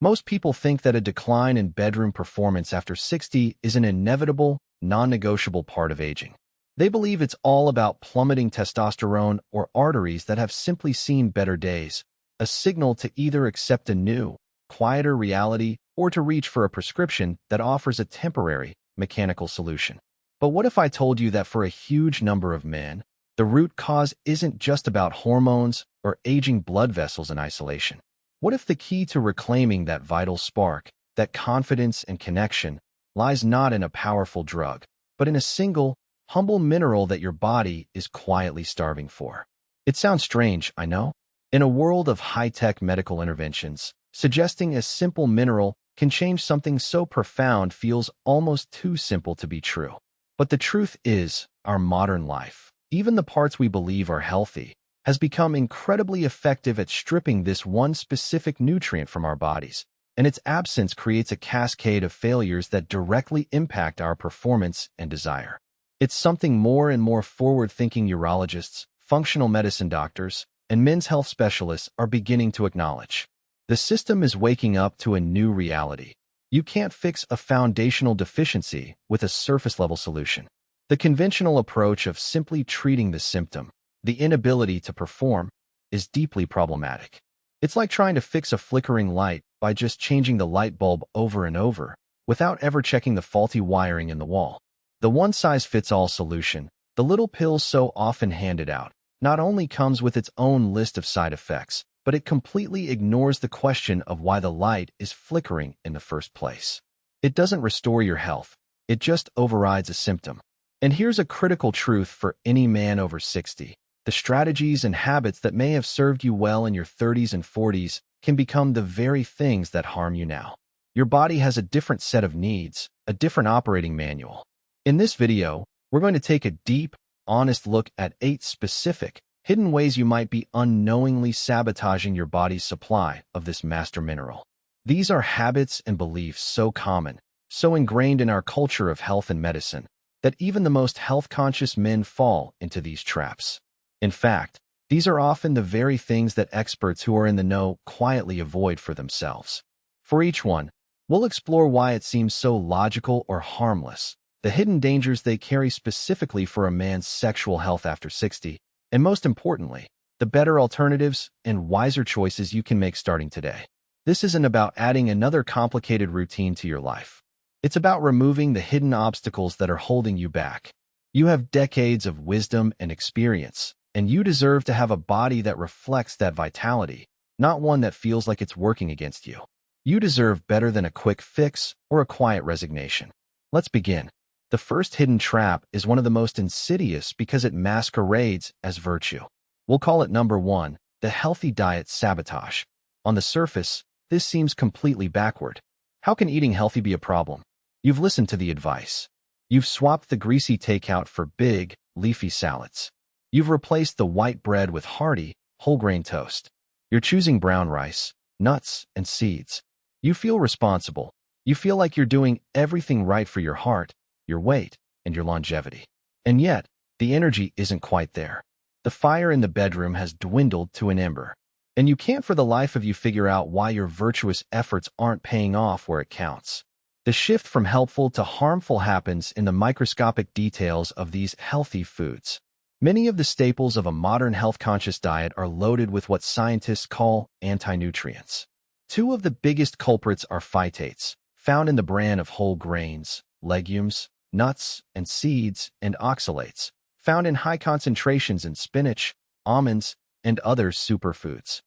Most people think that a decline in bedroom performance after 60 is an inevitable, non-negotiable part of aging. They believe it's all about plummeting testosterone or arteries that have simply seen better days, a signal to either accept a new, quieter reality or to reach for a prescription that offers a temporary, mechanical solution. But what if I told you that for a huge number of men, the root cause isn't just about hormones or aging blood vessels in isolation? What if the key to reclaiming that vital spark, that confidence and connection, lies not in a powerful drug, but in a single, humble mineral that your body is quietly starving for? It sounds strange, I know. In a world of high-tech medical interventions, suggesting a simple mineral can change something so profound feels almost too simple to be true. But the truth is, our modern life, even the parts we believe are healthy, has become incredibly effective at stripping this one specific nutrient from our bodies, and its absence creates a cascade of failures that directly impact our performance and desire. It's something more and more forward-thinking urologists, functional medicine doctors, and men's health specialists are beginning to acknowledge. The system is waking up to a new reality. You can't fix a foundational deficiency with a surface-level solution. The conventional approach of simply treating the symptom, the inability to perform, is deeply problematic. It's like trying to fix a flickering light by just changing the light bulb over and over, without ever checking the faulty wiring in the wall. The one-size-fits-all solution, the little pill so often handed out, not only comes with its own list of side effects, but it completely ignores the question of why the light is flickering in the first place. It doesn't restore your health, it just overrides a symptom. And here's a critical truth for any man over 60. The strategies and habits that may have served you well in your 30s and 40s can become the very things that harm you now. Your body has a different set of needs, a different operating manual. In this video, we're going to take a deep, honest look at 8 specific, hidden ways you might be unknowingly sabotaging your body's supply of this master mineral. These are habits and beliefs so common, so ingrained in our culture of health and medicine, that even the most health-conscious men fall into these traps. In fact, these are often the very things that experts who are in the know quietly avoid for themselves. For each one, we'll explore why it seems so logical or harmless, the hidden dangers they carry specifically for a man's sexual health after 60, and most importantly, the better alternatives and wiser choices you can make starting today. This isn't about adding another complicated routine to your life. It's about removing the hidden obstacles that are holding you back. You have decades of wisdom and experience, and you deserve to have a body that reflects that vitality, not one that feels like it's working against you. You deserve better than a quick fix or a quiet resignation. Let's begin. The first hidden trap is one of the most insidious because it masquerades as virtue. We'll call it number 1, the healthy diet sabotage. On the surface, this seems completely backward. How can eating healthy be a problem? You've listened to the advice. You've swapped the greasy takeout for big, leafy salads. You've replaced the white bread with hearty, whole-grain toast. You're choosing brown rice, nuts, and seeds. You feel responsible. You feel like you're doing everything right for your heart, your weight, and your longevity. And yet, the energy isn't quite there. The fire in the bedroom has dwindled to an ember. And you can't for the life of you figure out why your virtuous efforts aren't paying off where it counts. The shift from helpful to harmful happens in the microscopic details of these healthy foods. Many of the staples of a modern health-conscious diet are loaded with what scientists call anti-nutrients. 2 of the biggest culprits are phytates, found in the bran of whole grains, legumes, nuts, and seeds, and oxalates, found in high concentrations in spinach, almonds, and other superfoods.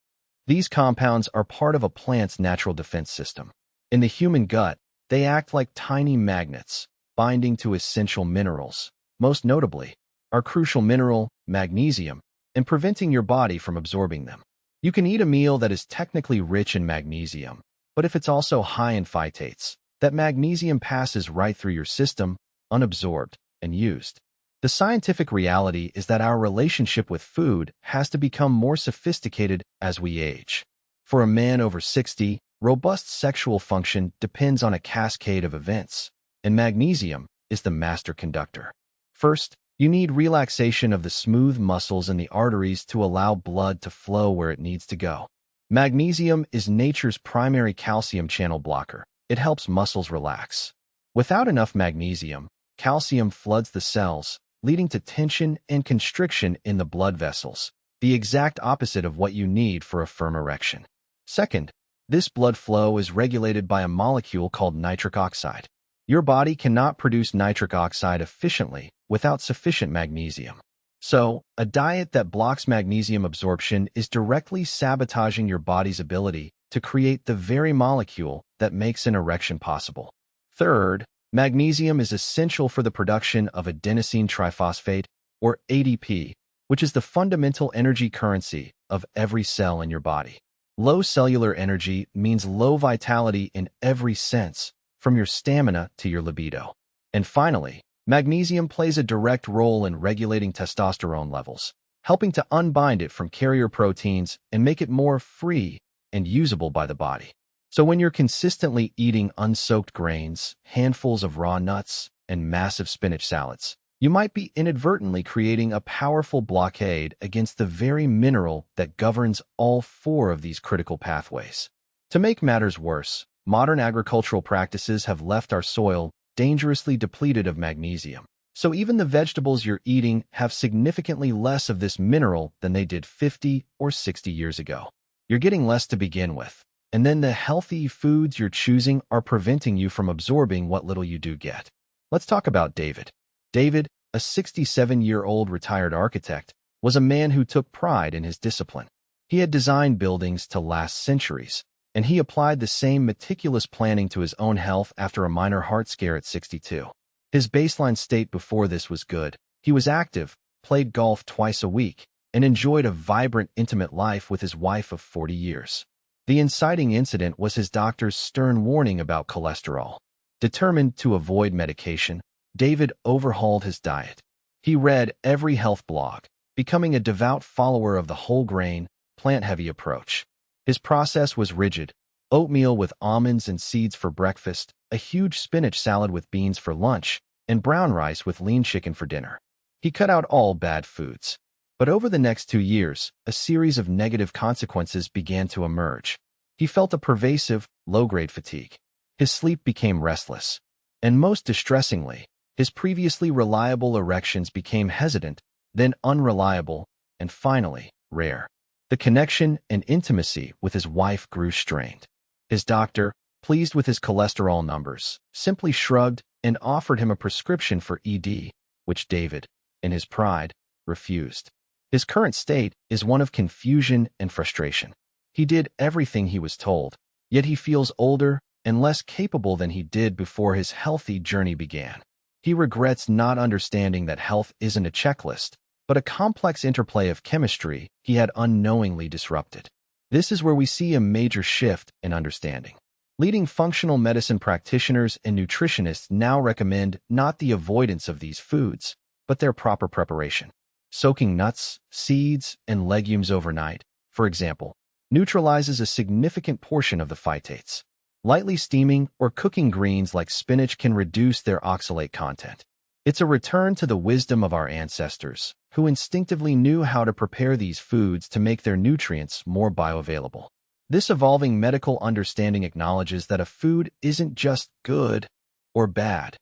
These compounds are part of a plant's natural defense system. In the human gut, they act like tiny magnets, binding to essential minerals, most notably, our crucial mineral, magnesium, and preventing your body from absorbing them. You can eat a meal that is technically rich in magnesium, but if it's also high in phytates, that magnesium passes right through your system, unabsorbed and used. The scientific reality is that our relationship with food has to become more sophisticated as we age. For a man over 60, robust sexual function depends on a cascade of events, and magnesium is the master conductor. First, you need relaxation of the smooth muscles in the arteries to allow blood to flow where it needs to go. Magnesium is nature's primary calcium channel blocker. It helps muscles relax. Without enough magnesium, calcium floods the cells, leading to tension and constriction in the blood vessels, the exact opposite of what you need for a firm erection. Second, this blood flow is regulated by a molecule called nitric oxide. Your body cannot produce nitric oxide efficiently without sufficient magnesium. So, a diet that blocks magnesium absorption is directly sabotaging your body's ability to create the very molecule that makes an erection possible. Third, magnesium is essential for the production of adenosine triphosphate, or ADP, which is the fundamental energy currency of every cell in your body. Low cellular energy means low vitality in every sense, from your stamina to your libido. And finally, magnesium plays a direct role in regulating testosterone levels, helping to unbind it from carrier proteins and make it more free and usable by the body. So when you're consistently eating unsoaked grains, handfuls of raw nuts, and massive spinach salads, you might be inadvertently creating a powerful blockade against the very mineral that governs all four of these critical pathways. To make matters worse, modern agricultural practices have left our soil dangerously depleted of magnesium. So even the vegetables you're eating have significantly less of this mineral than they did 50 or 60 years ago. You're getting less to begin with, and then the healthy foods you're choosing are preventing you from absorbing what little you do get. Let's talk about David. David, a 67-year-old retired architect, was a man who took pride in his discipline. He had designed buildings to last centuries, and he applied the same meticulous planning to his own health after a minor heart scare at 62. His baseline state before this was good. He was active, played golf twice a week, and enjoyed a vibrant, intimate life with his wife of 40 years. The inciting incident was his doctor's stern warning about cholesterol. Determined to avoid medication, David overhauled his diet. He read every health blog, becoming a devout follower of the whole grain, plant-heavy approach. His process was rigid: oatmeal with almonds and seeds for breakfast, a huge spinach salad with beans for lunch, and brown rice with lean chicken for dinner. He cut out all bad foods. But over the next 2 years, a series of negative consequences began to emerge. He felt a pervasive, low-grade fatigue. His sleep became restless. And most distressingly, his previously reliable erections became hesitant, then unreliable, and finally, rare. The connection and intimacy with his wife grew strained. His doctor, pleased with his cholesterol numbers, simply shrugged and offered him a prescription for ED, which David, in his pride, refused. His current state is one of confusion and frustration. He did everything he was told, yet he feels older and less capable than he did before his healthy journey began. He regrets not understanding that health isn't a checklist, but a complex interplay of chemistry he had unknowingly disrupted. This is where we see a major shift in understanding. Leading functional medicine practitioners and nutritionists now recommend not the avoidance of these foods, but their proper preparation. Soaking nuts, seeds, and legumes overnight, for example, neutralizes a significant portion of the phytates. Lightly steaming or cooking greens like spinach can reduce their oxalate content. It's a return to the wisdom of our ancestors, who instinctively knew how to prepare these foods to make their nutrients more bioavailable. This evolving medical understanding acknowledges that a food isn't just good or bad.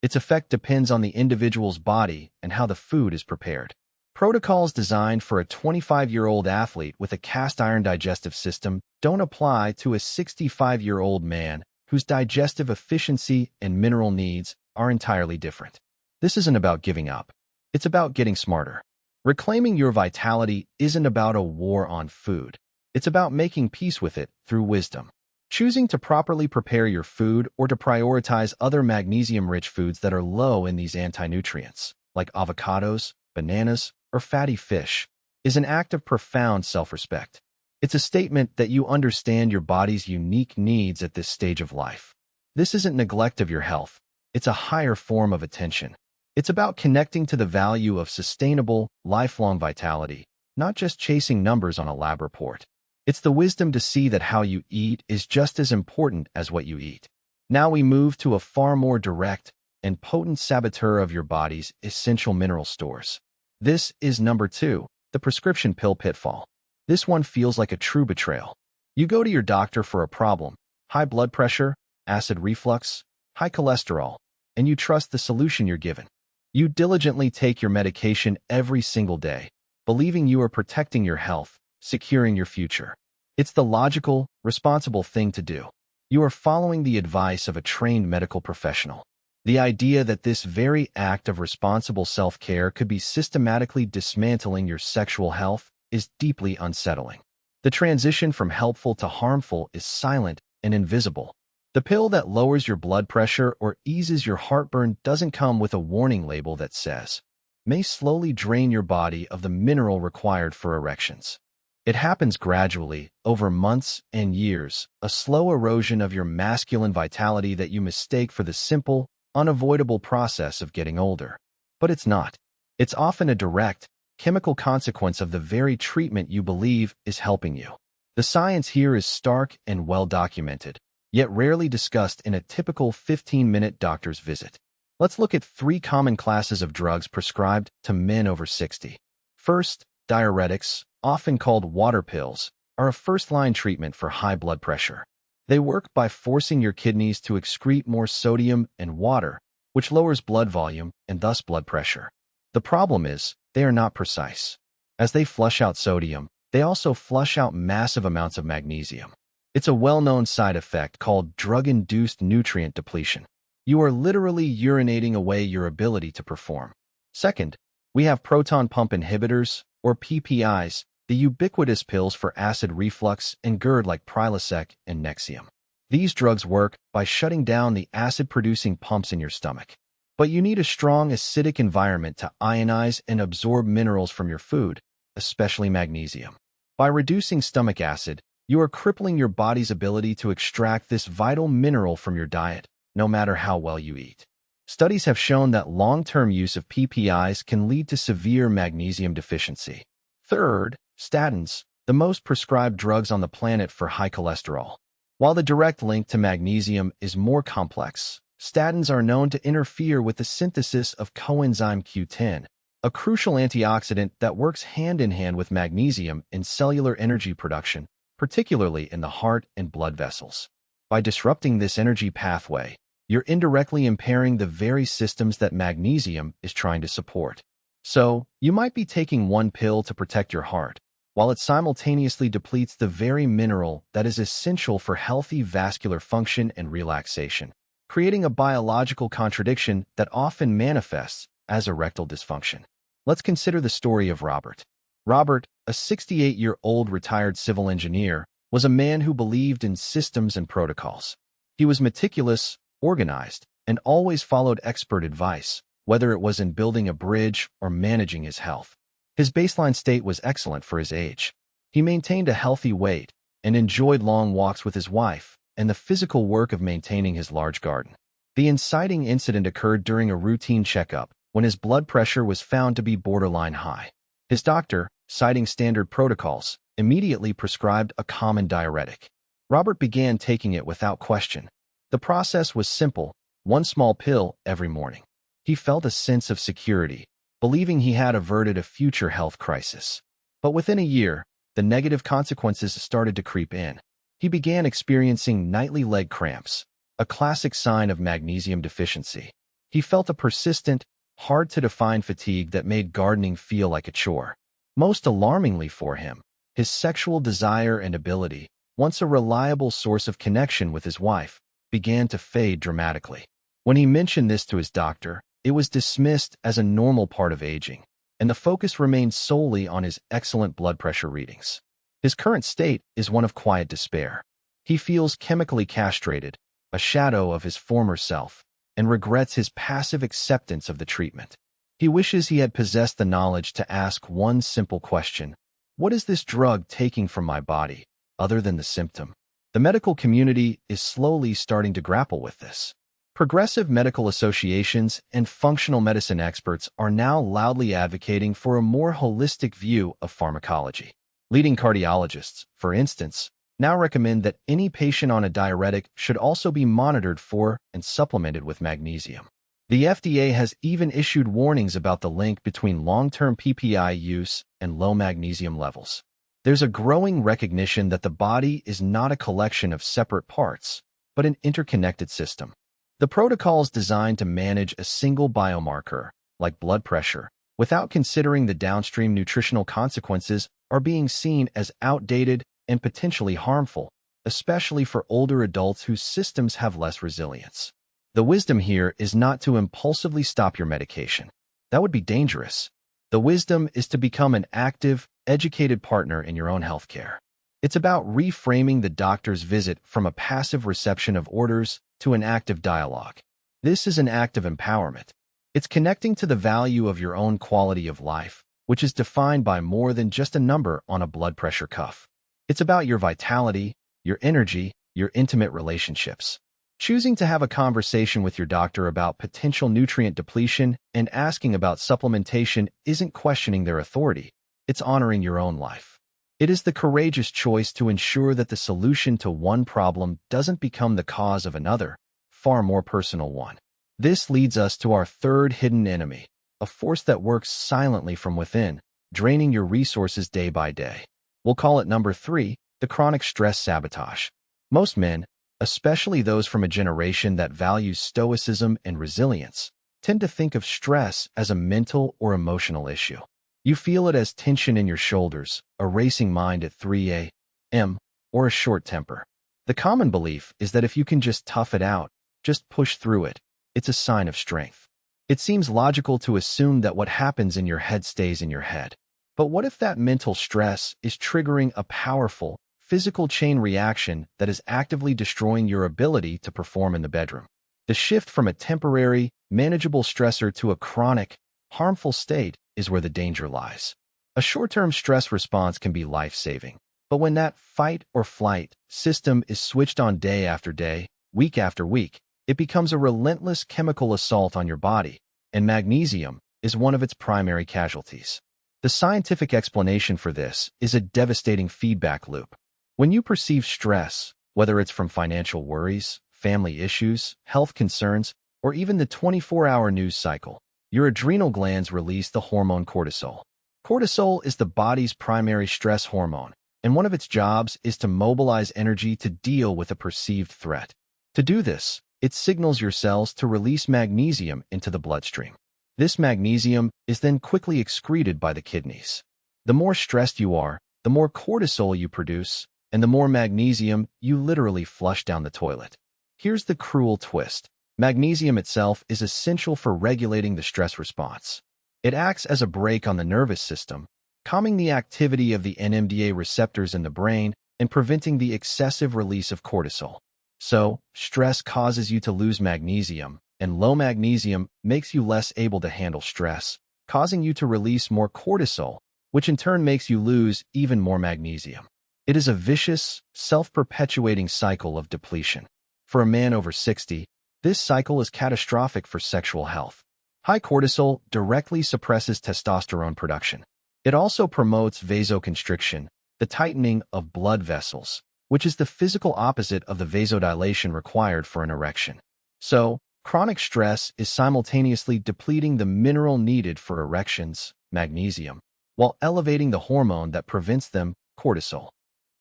Its effect depends on the individual's body and how the food is prepared. Protocols designed for a 25-year-old athlete with a cast-iron digestive system don't apply to a 65-year-old man whose digestive efficiency and mineral needs are entirely different. This isn't about giving up. It's about getting smarter. Reclaiming your vitality isn't about a war on food. It's about making peace with it through wisdom. Choosing to properly prepare your food or to prioritize other magnesium-rich foods that are low in these anti-nutrients, like avocados, bananas, or fatty fish, is an act of profound self-respect. It's a statement that you understand your body's unique needs at this stage of life. This isn't neglect of your health. It's a higher form of attention. It's about connecting to the value of sustainable, lifelong vitality, not just chasing numbers on a lab report. It's the wisdom to see that how you eat is just as important as what you eat. Now we move to a far more direct and potent saboteur of your body's essential mineral stores. This is number 2, the prescription pill pitfall. This one feels like a true betrayal. You go to your doctor for a problem, high blood pressure, acid reflux, high cholesterol, and you trust the solution you're given. You diligently take your medication every single day, believing you are protecting your health, securing your future. It's the logical, responsible thing to do. You are following the advice of a trained medical professional. The idea that this very act of responsible self-care could be systematically dismantling your sexual health is deeply unsettling. The transition from helpful to harmful is silent and invisible. The pill that lowers your blood pressure or eases your heartburn doesn't come with a warning label that says, "May slowly drain your body of the mineral required for erections." It happens gradually, over months and years, a slow erosion of your masculine vitality that you mistake for the simple, unavoidable process of getting older. But it's not. It's often a direct, chemical consequence of the very treatment you believe is helping you. The science here is stark and well documented, yet rarely discussed in a typical 15-minute doctor's visit. Let's look at 3 common classes of drugs prescribed to men over 60. First, diuretics, often called water pills, are a first-line treatment for high blood pressure. They work by forcing your kidneys to excrete more sodium and water, which lowers blood volume and thus blood pressure. The problem is, they are not precise. As they flush out sodium, they also flush out massive amounts of magnesium. It's a well-known side effect called drug-induced nutrient depletion. You are literally urinating away your ability to perform. Second, we have proton pump inhibitors, or PPIs, the ubiquitous pills for acid reflux and GERD like Prilosec and Nexium. These drugs work by shutting down the acid-producing pumps in your stomach. But you need a strong acidic environment to ionize and absorb minerals from your food, especially magnesium. By reducing stomach acid, you are crippling your body's ability to extract this vital mineral from your diet, no matter how well you eat. Studies have shown that long-term use of PPIs can lead to severe magnesium deficiency. Third, statins, the most prescribed drugs on the planet for high cholesterol. While the direct link to magnesium is more complex, statins are known to interfere with the synthesis of coenzyme Q10, a crucial antioxidant that works hand-in-hand with magnesium in cellular energy production, particularly in the heart and blood vessels. By disrupting this energy pathway, you're indirectly impairing the very systems that magnesium is trying to support. So, you might be taking one pill to protect your heart, while it simultaneously depletes the very mineral that is essential for healthy vascular function and relaxation, creating a biological contradiction that often manifests as erectile dysfunction. Let's consider the story of Robert. Robert, a 68-year-old retired civil engineer, was a man who believed in systems and protocols. He was meticulous, organized, and always followed expert advice, whether it was in building a bridge or managing his health. His baseline state was excellent for his age. He maintained a healthy weight and enjoyed long walks with his wife and the physical work of maintaining his large garden. The inciting incident occurred during a routine checkup when his blood pressure was found to be borderline high. His doctor, citing standard protocols, immediately prescribed a common diuretic. Robert began taking it without question. The process was simple, one small pill every morning. He felt a sense of security, believing he had averted a future health crisis. But within a year, the negative consequences started to creep in. He began experiencing nightly leg cramps, a classic sign of magnesium deficiency. He felt a persistent, hard-to-define fatigue that made gardening feel like a chore. Most alarmingly for him, his sexual desire and ability, once a reliable source of connection with his wife, began to fade dramatically. When he mentioned this to his doctor, it was dismissed as a normal part of aging, and the focus remained solely on his excellent blood pressure readings. His current state is one of quiet despair. He feels chemically castrated, a shadow of his former self, and regrets his passive acceptance of the treatment. He wishes he had possessed the knowledge to ask one simple question: what is this drug taking from my body, other than the symptom? The medical community is slowly starting to grapple with this. Progressive medical associations and functional medicine experts are now loudly advocating for a more holistic view of pharmacology. Leading cardiologists, for instance, now recommend that any patient on a diuretic should also be monitored for and supplemented with magnesium. The FDA has even issued warnings about the link between long-term PPI use and low magnesium levels. There's a growing recognition that the body is not a collection of separate parts, but an interconnected system. The protocols designed to manage a single biomarker, like blood pressure, without considering the downstream nutritional consequences are being seen as outdated and potentially harmful, especially for older adults whose systems have less resilience. The wisdom here is not to impulsively stop your medication. That would be dangerous. The wisdom is to become an active, educated partner in your own healthcare. It's about reframing the doctor's visit from a passive reception of orders to an active dialogue. This is an act of empowerment. It's connecting to the value of your own quality of life, which is defined by more than just a number on a blood pressure cuff. It's about your vitality, your energy, your intimate relationships. Choosing to have a conversation with your doctor about potential nutrient depletion and asking about supplementation isn't questioning their authority. It's honoring your own life. It is the courageous choice to ensure that the solution to one problem doesn't become the cause of another, far more personal one. This leads us to our third hidden enemy, a force that works silently from within, draining your resources day by day. We'll call it number 3, the chronic stress sabotage. Most men, especially those from a generation that values stoicism and resilience, tend to think of stress as a mental or emotional issue. You feel it as tension in your shoulders, a racing mind at 3 a.m., or a short temper. The common belief is that if you can just tough it out, just push through it, it's a sign of strength. It seems logical to assume that what happens in your head stays in your head. But what if that mental stress is triggering a powerful, physical chain reaction that is actively destroying your ability to perform in the bedroom? The shift from a temporary, manageable stressor to a chronic, harmful state is where the danger lies. A short-term stress response can be life-saving, but when that fight or flight system is switched on day after day, week after week, it becomes a relentless chemical assault on your body, and magnesium is one of its primary casualties. The scientific explanation for this is a devastating feedback loop. When you perceive stress, whether it's from financial worries, family issues, health concerns, or even the 24-hour news cycle, your adrenal glands release the hormone cortisol. Cortisol is the body's primary stress hormone, and one of its jobs is to mobilize energy to deal with a perceived threat. To do this, it signals your cells to release magnesium into the bloodstream. This magnesium is then quickly excreted by the kidneys. The more stressed you are, the more cortisol you produce, and the more magnesium you literally flush down the toilet. Here's the cruel twist. Magnesium itself is essential for regulating the stress response. It acts as a brake on the nervous system, calming the activity of the NMDA receptors in the brain and preventing the excessive release of cortisol. So, stress causes you to lose magnesium, and low magnesium makes you less able to handle stress, causing you to release more cortisol, which in turn makes you lose even more magnesium. It is a vicious, self-perpetuating cycle of depletion. For a man over 60, this cycle is catastrophic for sexual health. High cortisol directly suppresses testosterone production. It also promotes vasoconstriction, the tightening of blood vessels, which is the physical opposite of the vasodilation required for an erection. So, chronic stress is simultaneously depleting the mineral needed for erections, magnesium, while elevating the hormone that prevents them, cortisol.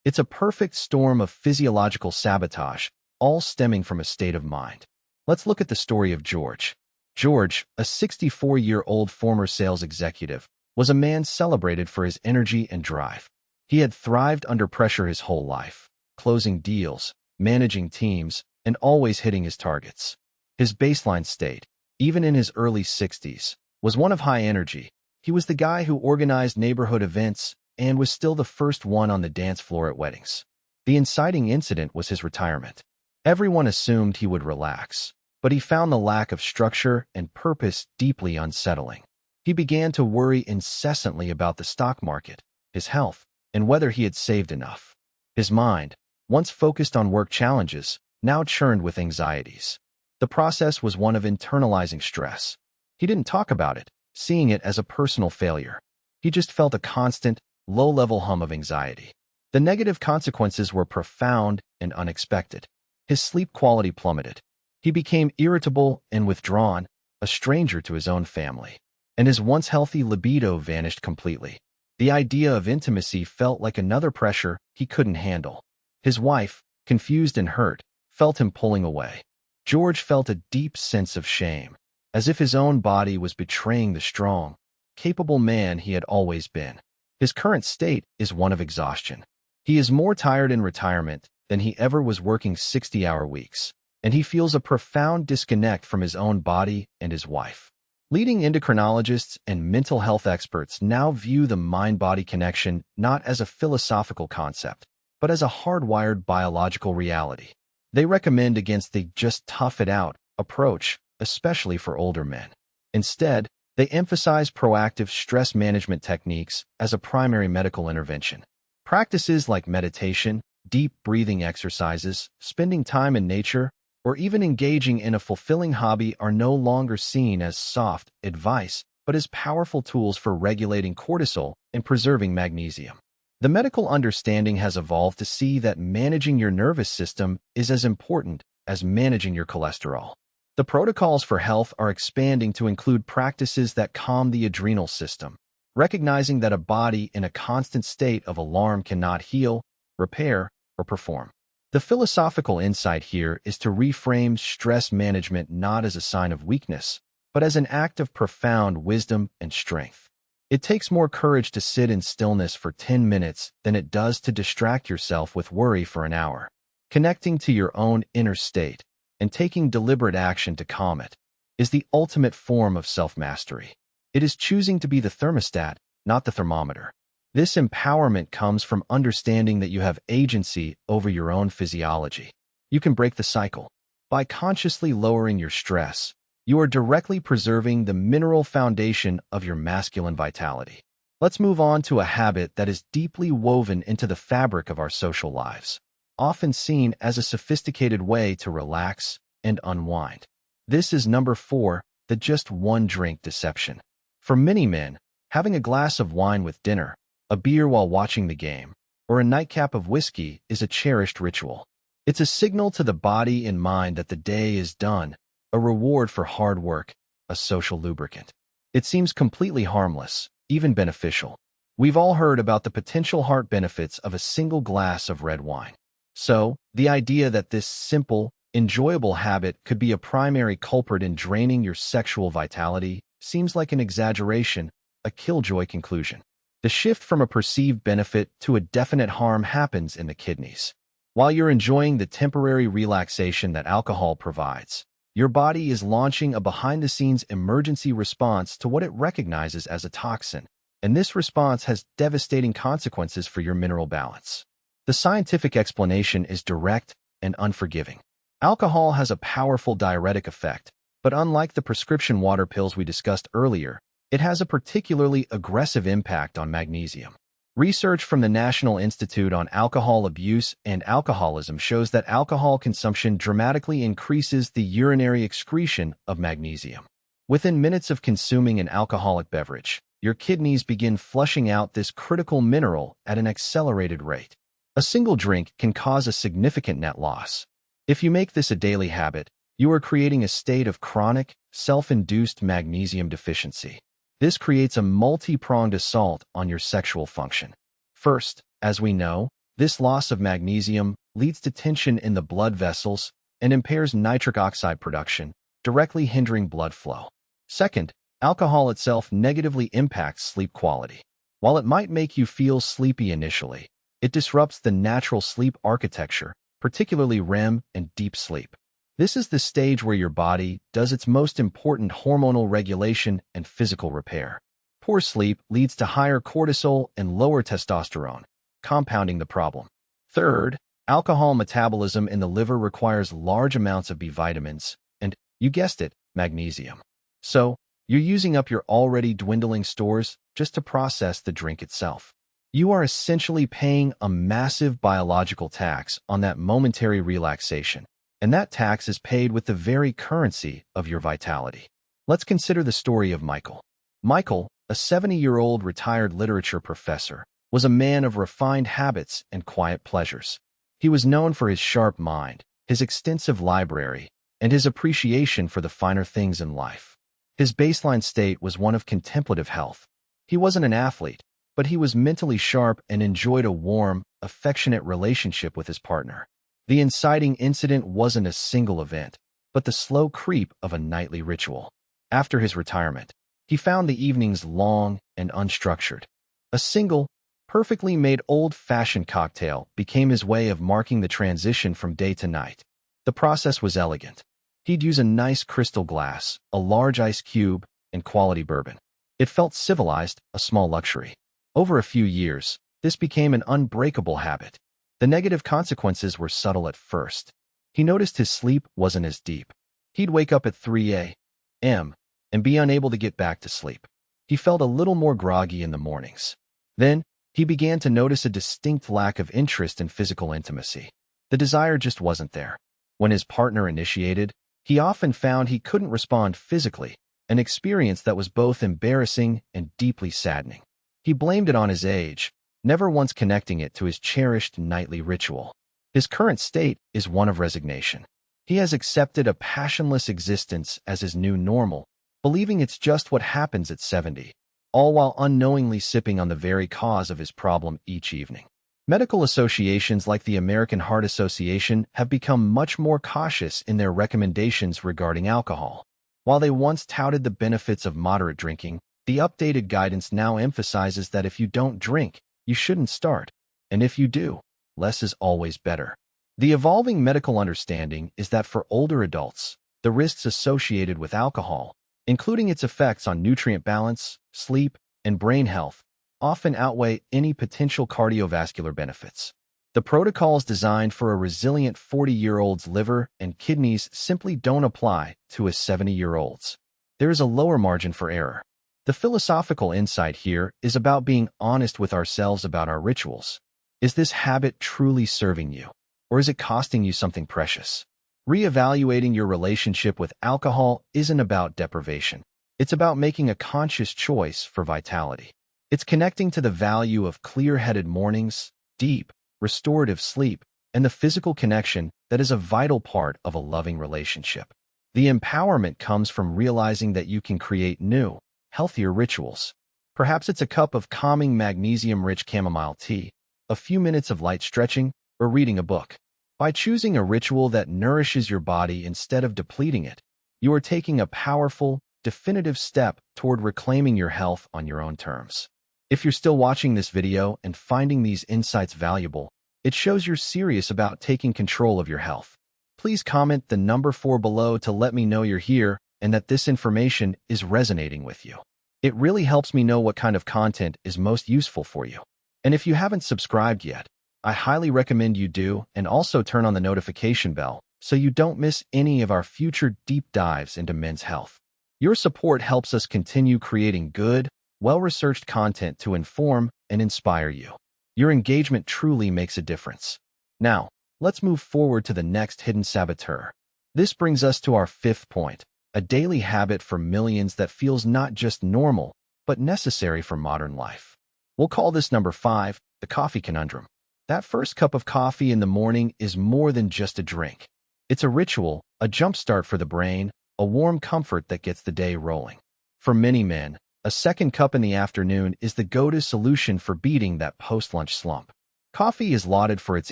It's a perfect storm of physiological sabotage, all stemming from a state of mind. Let's look at the story of George. George, a 64-year-old former sales executive, was a man celebrated for his energy and drive. He had thrived under pressure his whole life, closing deals, managing teams, and always hitting his targets. His baseline state, even in his early 60s, was one of high energy. He was the guy who organized neighborhood events and was still the first one on the dance floor at weddings. The inciting incident was his retirement. Everyone assumed he would relax, but he found the lack of structure and purpose deeply unsettling. He began to worry incessantly about the stock market, his health, and whether he had saved enough. His mind, once focused on work challenges, now churned with anxieties. The process was one of internalizing stress. He didn't talk about it, seeing it as a personal failure. He just felt a constant, low-level hum of anxiety. The negative consequences were profound and unexpected. His sleep quality plummeted. He became irritable and withdrawn, a stranger to his own family. And his once healthy libido vanished completely. The idea of intimacy felt like another pressure he couldn't handle. His wife, confused and hurt, felt him pulling away. George felt a deep sense of shame, as if his own body was betraying the strong, capable man he had always been. His current state is one of exhaustion. He is more tired in retirement than he ever was working 60-hour weeks, and he feels a profound disconnect from his own body and his wife. Leading endocrinologists and mental health experts now view the mind-body connection not as a philosophical concept, but as a hardwired biological reality. They recommend against the just tough it out approach, especially for older men. Instead, they emphasize proactive stress management techniques as a primary medical intervention. Practices like meditation, deep breathing exercises, spending time in nature, or even engaging in a fulfilling hobby are no longer seen as soft advice, but as powerful tools for regulating cortisol and preserving magnesium. The medical understanding has evolved to see that managing your nervous system is as important as managing your cholesterol. The protocols for health are expanding to include practices that calm the adrenal system, recognizing that a body in a constant state of alarm cannot heal, repair, or perform. The philosophical insight here is to reframe stress management not as a sign of weakness, but as an act of profound wisdom and strength. It takes more courage to sit in stillness for 10 minutes than it does to distract yourself with worry for an hour. Connecting to your own inner state and taking deliberate action to calm it is the ultimate form of self-mastery. It is choosing to be the thermostat, not the thermometer. This empowerment comes from understanding that you have agency over your own physiology. You can break the cycle. By consciously lowering your stress, you are directly preserving the mineral foundation of your masculine vitality. Let's move on to a habit that is deeply woven into the fabric of our social lives, often seen as a sophisticated way to relax and unwind. This is number 4, the just one drink deception. For many men, having a glass of wine with dinner, a beer while watching the game, or a nightcap of whiskey is a cherished ritual. It's a signal to the body and mind that the day is done, a reward for hard work, a social lubricant. It seems completely harmless, even beneficial. We've all heard about the potential heart benefits of a single glass of red wine. So, the idea that this simple, enjoyable habit could be a primary culprit in draining your sexual vitality seems like an exaggeration, a killjoy conclusion. The shift from a perceived benefit to a definite harm happens in the kidneys. While you're enjoying the temporary relaxation that alcohol provides, your body is launching a behind-the-scenes emergency response to what it recognizes as a toxin, and this response has devastating consequences for your mineral balance. The scientific explanation is direct and unforgiving. Alcohol has a powerful diuretic effect, but unlike the prescription water pills we discussed earlier, it has a particularly aggressive impact on magnesium. Research from the National Institute on Alcohol Abuse and Alcoholism shows that alcohol consumption dramatically increases the urinary excretion of magnesium. Within minutes of consuming an alcoholic beverage, your kidneys begin flushing out this critical mineral at an accelerated rate. A single drink can cause a significant net loss. If you make this a daily habit, you are creating a state of chronic, self-induced magnesium deficiency. This creates a multi-pronged assault on your sexual function. First, as we know, this loss of magnesium leads to tension in the blood vessels and impairs nitric oxide production, directly hindering blood flow. Second, alcohol itself negatively impacts sleep quality. While it might make you feel sleepy initially, it disrupts the natural sleep architecture, particularly REM and deep sleep. This is the stage where your body does its most important hormonal regulation and physical repair. Poor sleep leads to higher cortisol and lower testosterone, compounding the problem. Third, alcohol metabolism in the liver requires large amounts of B vitamins and, you guessed it, magnesium. So, you're using up your already dwindling stores just to process the drink itself. You are essentially paying a massive biological tax on that momentary relaxation. And that tax is paid with the very currency of your vitality. Let's consider the story of Michael. Michael, a 70-year-old retired literature professor, was a man of refined habits and quiet pleasures. He was known for his sharp mind, his extensive library, and his appreciation for the finer things in life. His baseline state was one of contemplative health. He wasn't an athlete, but he was mentally sharp and enjoyed a warm, affectionate relationship with his partner. The inciting incident wasn't a single event, but the slow creep of a nightly ritual. After his retirement, he found the evenings long and unstructured. A single, perfectly made old-fashioned cocktail became his way of marking the transition from day to night. The process was elegant. He'd use a nice crystal glass, a large ice cube, and quality bourbon. It felt civilized, a small luxury. Over a few years, this became an unbreakable habit. The negative consequences were subtle at first. He noticed his sleep wasn't as deep. He'd wake up at 3 a.m. and be unable to get back to sleep. He felt a little more groggy in the mornings. Then, he began to notice a distinct lack of interest in physical intimacy. The desire just wasn't there. When his partner initiated, he often found he couldn't respond physically, an experience that was both embarrassing and deeply saddening. He blamed it on his age, never once connecting it to his cherished nightly ritual. His current state is one of resignation. He has accepted a passionless existence as his new normal, believing it's just what happens at 70, all while unknowingly sipping on the very cause of his problem each evening. Medical associations like the American Heart Association have become much more cautious in their recommendations regarding alcohol. While they once touted the benefits of moderate drinking, the updated guidance now emphasizes that if you don't drink, you shouldn't start. And if you do, less is always better. The evolving medical understanding is that for older adults, the risks associated with alcohol, including its effects on nutrient balance, sleep, and brain health, often outweigh any potential cardiovascular benefits. The protocols designed for a resilient 40-year-old's liver and kidneys simply don't apply to a 70-year-old's. There is a lower margin for error. The philosophical insight here is about being honest with ourselves about our rituals. Is this habit truly serving you, or is it costing you something precious? Reevaluating your relationship with alcohol isn't about deprivation. It's about making a conscious choice for vitality. It's connecting to the value of clear-headed mornings, deep, restorative sleep, and the physical connection that is a vital part of a loving relationship. The empowerment comes from realizing that you can create new, healthier rituals. Perhaps it's a cup of calming magnesium-rich chamomile tea, a few minutes of light stretching, or reading a book. By choosing a ritual that nourishes your body instead of depleting it, you are taking a powerful, definitive step toward reclaiming your health on your own terms. If you're still watching this video and finding these insights valuable, it shows you're serious about taking control of your health. Please comment the number 4 below to let me know you're here and that this information is resonating with you. It really helps me know what kind of content is most useful for you. And if you haven't subscribed yet, I highly recommend you do, and also turn on the notification bell so you don't miss any of our future deep dives into men's health. Your support helps us continue creating good, well-researched content to inform and inspire you. Your engagement truly makes a difference. Now, let's move forward to the next hidden saboteur. This brings us to our 5th point, a daily habit for millions that feels not just normal, but necessary for modern life. We'll call this number 5, the coffee conundrum. That first cup of coffee in the morning is more than just a drink. It's a ritual, a jumpstart for the brain, a warm comfort that gets the day rolling. For many men, a second cup in the afternoon is the go-to solution for beating that post-lunch slump. Coffee is lauded for its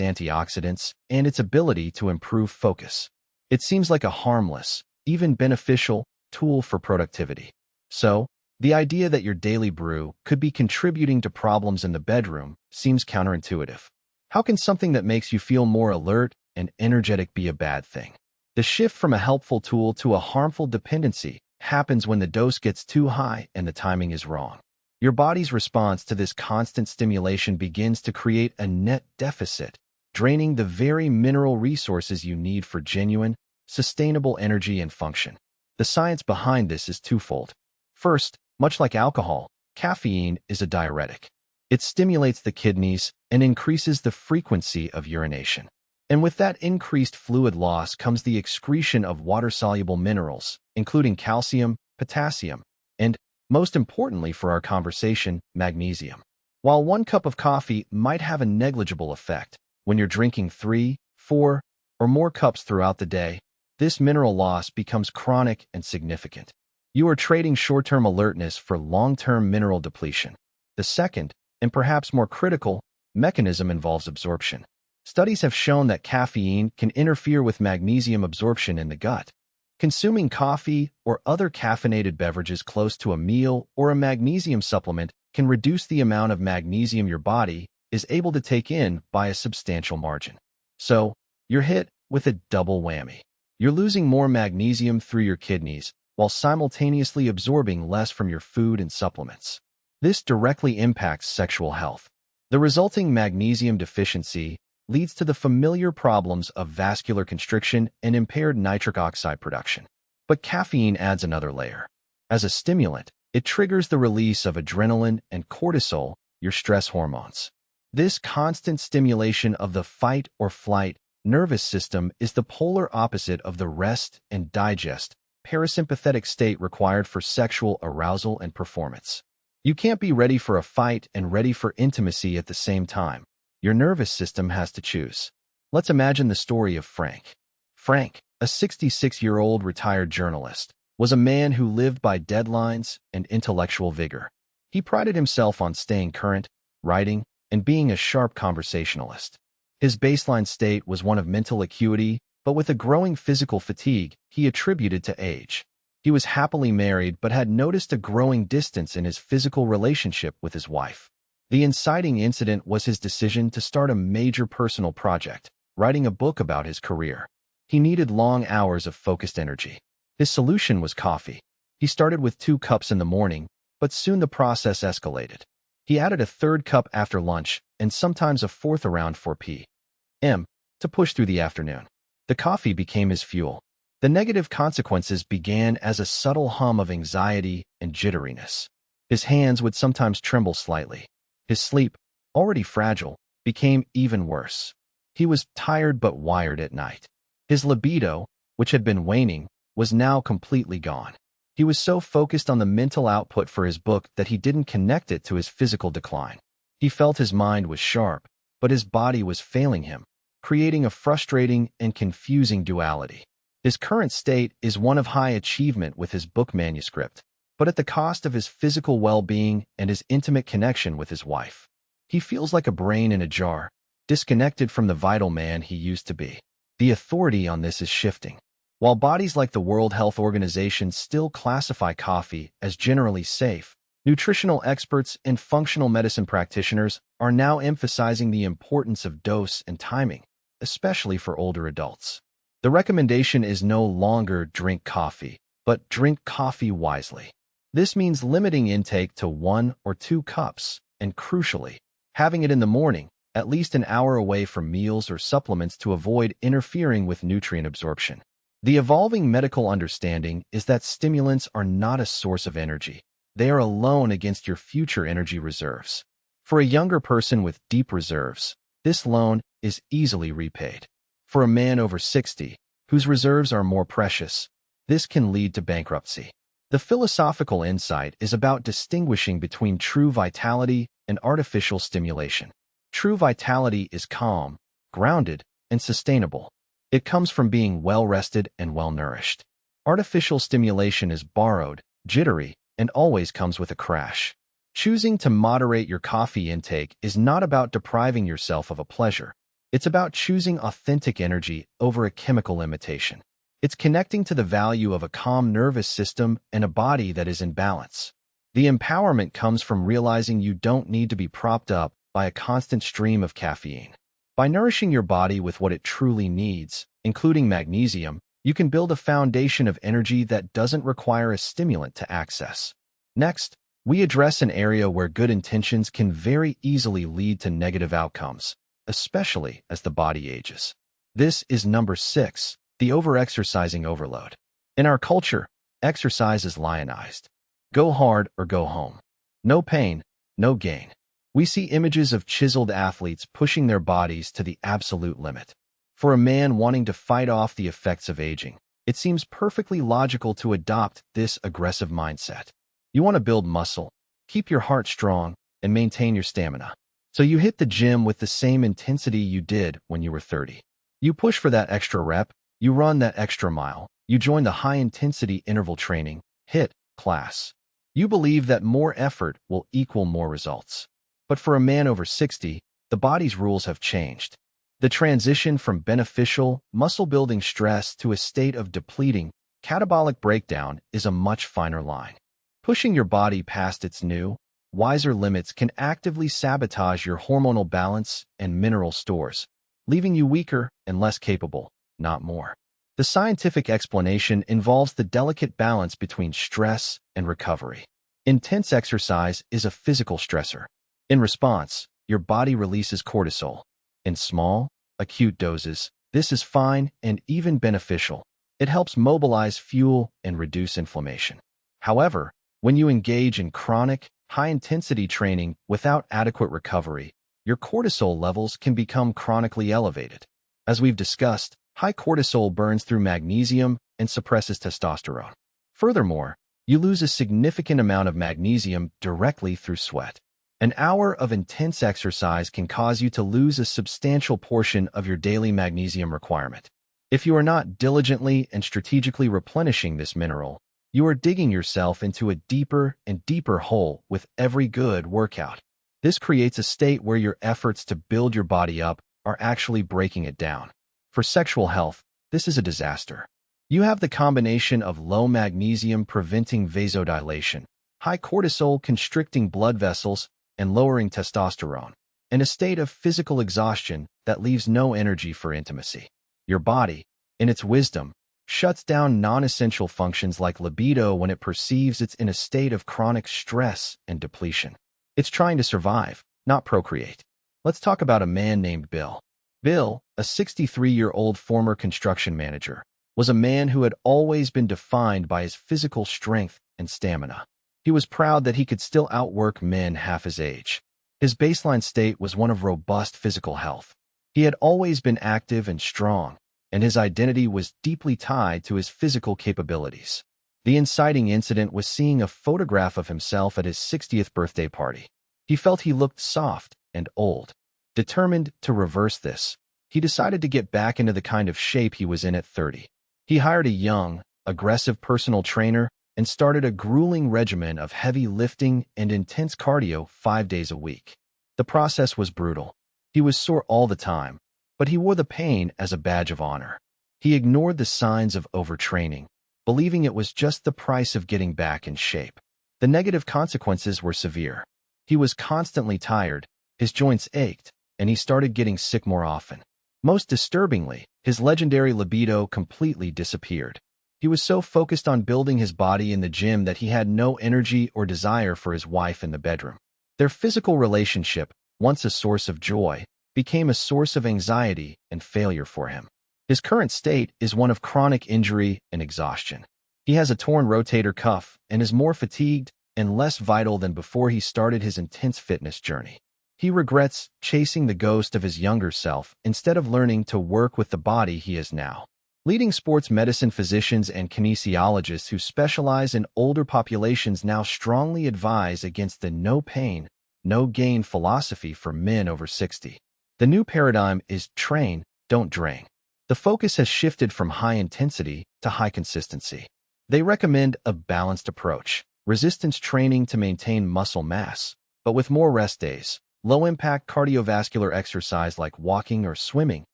antioxidants and its ability to improve focus. It seems like a harmless, even beneficial, tool for productivity. So, the idea that your daily brew could be contributing to problems in the bedroom seems counterintuitive. How can something that makes you feel more alert and energetic be a bad thing? The shift from a helpful tool to a harmful dependency happens when the dose gets too high and the timing is wrong. Your body's response to this constant stimulation begins to create a net deficit, draining the very mineral resources you need for genuine, sustainable energy and function. The science behind this is twofold. First, much like alcohol, caffeine is a diuretic. It stimulates the kidneys and increases the frequency of urination. And with that increased fluid loss comes the excretion of water-soluble minerals, including calcium, potassium, and, most importantly for our conversation, magnesium. While 1 cup of coffee might have a negligible effect, when you're drinking 3, 4, or more cups throughout the day, this mineral loss becomes chronic and significant. You are trading short-term alertness for long-term mineral depletion. The second, and perhaps more critical, mechanism involves absorption. Studies have shown that caffeine can interfere with magnesium absorption in the gut. Consuming coffee or other caffeinated beverages close to a meal or a magnesium supplement can reduce the amount of magnesium your body is able to take in by a substantial margin. So, you're hit with a double whammy. You're losing more magnesium through your kidneys while simultaneously absorbing less from your food and supplements. This directly impacts sexual health. The resulting magnesium deficiency leads to the familiar problems of vascular constriction and impaired nitric oxide production. But caffeine adds another layer. As a stimulant, it triggers the release of adrenaline and cortisol, your stress hormones. This constant stimulation of the fight or flight nervous system is the polar opposite of the rest and digest parasympathetic state required for sexual arousal and performance. You can't be ready for a fight and ready for intimacy at the same time. Your nervous system has to choose. Let's imagine the story of Frank. Frank, a 66-year-old retired journalist, was a man who lived by deadlines and intellectual vigor. He prided himself on staying current, writing, and being a sharp conversationalist. His baseline state was one of mental acuity, but with a growing physical fatigue he attributed to age. He was happily married but had noticed a growing distance in his physical relationship with his wife. The inciting incident was his decision to start a major personal project, writing a book about his career. He needed long hours of focused energy. His solution was coffee. He started with 2 cups in the morning, but soon the process escalated. He added a 3rd cup after lunch and sometimes a 4th around 4 p.m. to push through the afternoon. The coffee became his fuel. The negative consequences began as a subtle hum of anxiety and jitteriness. His hands would sometimes tremble slightly. His sleep, already fragile, became even worse. He was tired but wired at night. His libido, which had been waning, was now completely gone. He was so focused on the mental output for his book that he didn't connect it to his physical decline. He felt his mind was sharp, but his body was failing him, creating a frustrating and confusing duality. His current state is one of high achievement with his book manuscript, but at the cost of his physical well-being and his intimate connection with his wife. He feels like a brain in a jar, disconnected from the vital man he used to be. The authority on this is shifting. While bodies like the World Health Organization still classify coffee as generally safe, nutritional experts and functional medicine practitioners are now emphasizing the importance of dose and timing, especially for older adults. The recommendation is no longer drink coffee, but drink coffee wisely. This means limiting intake to 1 or 2 cups, and crucially, having it in the morning, at least an hour away from meals or supplements to avoid interfering with nutrient absorption. The evolving medical understanding is that stimulants are not a source of energy. They are a loan against your future energy reserves. For a younger person with deep reserves, this loan is easily repaid. For a man over 60, whose reserves are more precious, this can lead to bankruptcy. The philosophical insight is about distinguishing between true vitality and artificial stimulation. True vitality is calm, grounded, and sustainable. It comes from being well-rested and well-nourished. Artificial stimulation is borrowed, jittery, and always comes with a crash. Choosing to moderate your coffee intake is not about depriving yourself of a pleasure. It's about choosing authentic energy over a chemical imitation. It's connecting to the value of a calm nervous system and a body that is in balance. The empowerment comes from realizing you don't need to be propped up by a constant stream of caffeine. By nourishing your body with what it truly needs, including magnesium, you can build a foundation of energy that doesn't require a stimulant to access. Next, we address an area where good intentions can very easily lead to negative outcomes, especially as the body ages. This is number 6, the overexercising overload. In our culture, exercise is lionized. Go hard or go home. No pain, no gain. We see images of chiseled athletes pushing their bodies to the absolute limit. For a man wanting to fight off the effects of aging, it seems perfectly logical to adopt this aggressive mindset. You want to build muscle, keep your heart strong, and maintain your stamina. So you hit the gym with the same intensity you did when you were 30. You push for that extra rep, you run that extra mile, you join the high-intensity interval training, HIIT, class. You believe that more effort will equal more results. But for a man over 60, the body's rules have changed. The transition from beneficial, muscle-building stress to a state of depleting, catabolic breakdown is a much finer line. Pushing your body past its new, wiser limits can actively sabotage your hormonal balance and mineral stores, leaving you weaker and less capable, not more. The scientific explanation involves the delicate balance between stress and recovery. Intense exercise is a physical stressor. In response, your body releases cortisol. In small, acute doses, this is fine and even beneficial. It helps mobilize fuel and reduce inflammation. However, when you engage in chronic, high-intensity training without adequate recovery, your cortisol levels can become chronically elevated. As we've discussed, high cortisol burns through magnesium and suppresses testosterone. Furthermore, you lose a significant amount of magnesium directly through sweat. An hour of intense exercise can cause you to lose a substantial portion of your daily magnesium requirement. If you are not diligently and strategically replenishing this mineral, you are digging yourself into a deeper and deeper hole with every good workout. This creates a state where your efforts to build your body up are actually breaking it down. For sexual health, this is a disaster. You have the combination of low magnesium preventing vasodilation, high cortisol constricting blood vessels, and lowering testosterone, and a state of physical exhaustion that leaves no energy for intimacy. Your body, in its wisdom, shuts down non-essential functions like libido when it perceives it's in a state of chronic stress and depletion. It's trying to survive, not procreate. Let's talk about a man named Bill. Bill, a 63-year-old former construction manager, was a man who had always been defined by his physical strength and stamina. He was proud that he could still outwork men half his age. His baseline state was one of robust physical health. He had always been active and strong, and his identity was deeply tied to his physical capabilities. The inciting incident was seeing a photograph of himself at his 60th birthday party. He felt he looked soft and old. Determined to reverse this, he decided to get back into the kind of shape he was in at 30. He hired a young, aggressive personal trainer and started a grueling regimen of heavy lifting and intense cardio 5 days a week. The process was brutal. He was sore all the time, but he wore the pain as a badge of honor. He ignored the signs of overtraining, believing it was just the price of getting back in shape. The negative consequences were severe. He was constantly tired, his joints ached, and he started getting sick more often. Most disturbingly, his legendary libido completely disappeared. He was so focused on building his body in the gym that he had no energy or desire for his wife in the bedroom. Their physical relationship, once a source of joy, became a source of anxiety and failure for him. His current state is one of chronic injury and exhaustion. He has a torn rotator cuff and is more fatigued and less vital than before he started his intense fitness journey. He regrets chasing the ghost of his younger self instead of learning to work with the body he is now. Leading sports medicine physicians and kinesiologists who specialize in older populations now strongly advise against the no pain, no gain philosophy for men over 60. The new paradigm is train, don't drain. The focus has shifted from high intensity to high consistency. They recommend a balanced approach, resistance training to maintain muscle mass, but with more rest days, low-impact cardiovascular exercise like walking or swimming,